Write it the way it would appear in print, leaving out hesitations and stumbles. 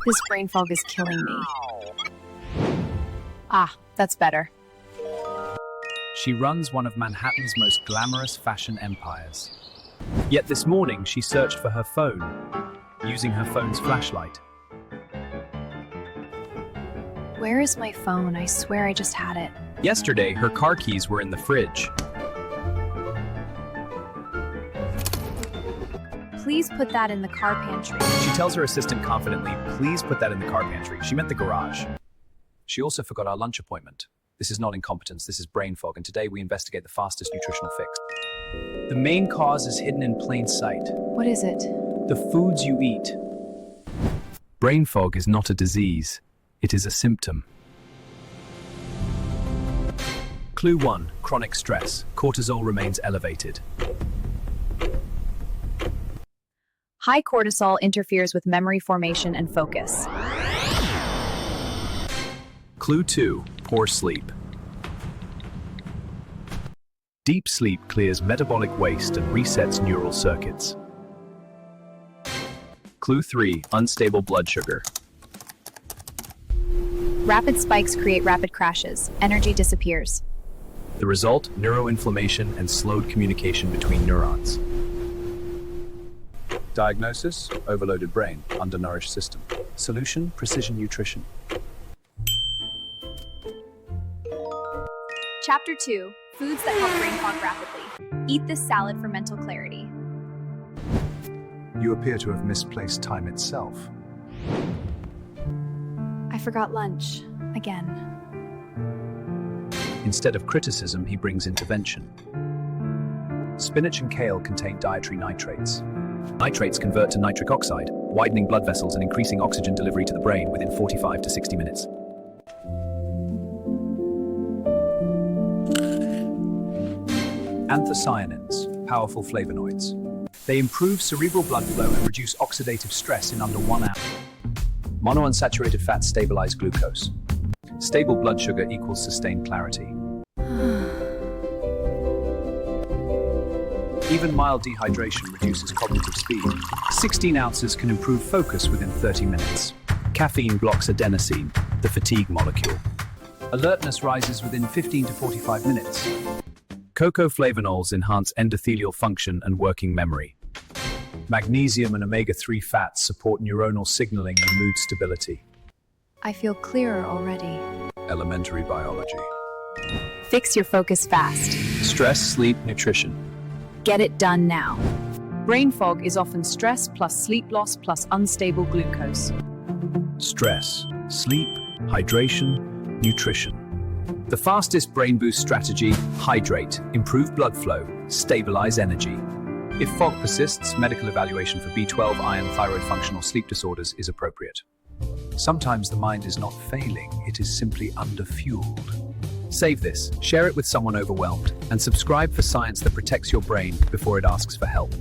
This brain fog is killing me. Ah, that's better. She runs one of Manhattan's most glamorous fashion empires. Yet this morning, she searched for her phone, using her phone's flashlight. Where is my phone? I swear I just had it. Yesterday, her car keys were in the fridge. Please put that in the car pantry. She tells her assistant confidently, "Please put that in the car pantry." She meant the garage. She also forgot our lunch appointment. This is not incompetence, this is brain fog, and today we investigate the fastest nutritional fix. The main cause is hidden in plain sight. What is it? The foods you eat. Brain fog is not a disease, it is a symptom. Clue 1. Chronic stress. Cortisol remains elevated. High cortisol interferes with memory formation and focus. Clue 2. Poor sleep. Deep sleep clears metabolic waste and resets neural circuits. Clue 3. Unstable blood sugar. Rapid spikes create rapid crashes. Energy disappears. The result, neuroinflammation and slowed communication between neurons. Diagnosis, overloaded brain, undernourished system. Solution, precision nutrition. Chapter 2. Foods that help brain fog rapidly. Eat this salad for mental clarity. You appear to have misplaced time itself. I forgot lunch. Again. Instead of criticism, he brings intervention. Spinach and kale contain dietary nitrates. Nitrates convert to nitric oxide, widening blood vessels and increasing oxygen delivery to the brain within 45 to 60 minutes. Anthocyanins, powerful flavonoids. They improve cerebral blood flow and reduce oxidative stress in under 1 hour. Monounsaturated fats stabilize glucose. Stable blood sugar equals sustained clarity. Even mild dehydration reduces cognitive speed. 16 ounces can improve focus within 30 minutes. Caffeine blocks adenosine, the fatigue molecule. Alertness rises within 15 to 45 minutes. Cocoa flavonols enhance endothelial function and working memory. Magnesium and omega-3 fats support neuronal signaling and mood stability. I feel clearer already. Elementary biology. Fix your focus fast. Stress, sleep, nutrition. Get it done now. Brain fog is often stress plus sleep loss plus unstable glucose. Stress, sleep, hydration, nutrition. The fastest brain boost strategy: hydrate, improve blood flow, stabilize energy. If fog persists, medical evaluation for B12, iron, thyroid function, or sleep disorders is appropriate. Sometimes the mind is not failing, it is simply underfueled. Save this, share it with someone overwhelmed, and subscribe for science that protects your brain before it asks for help.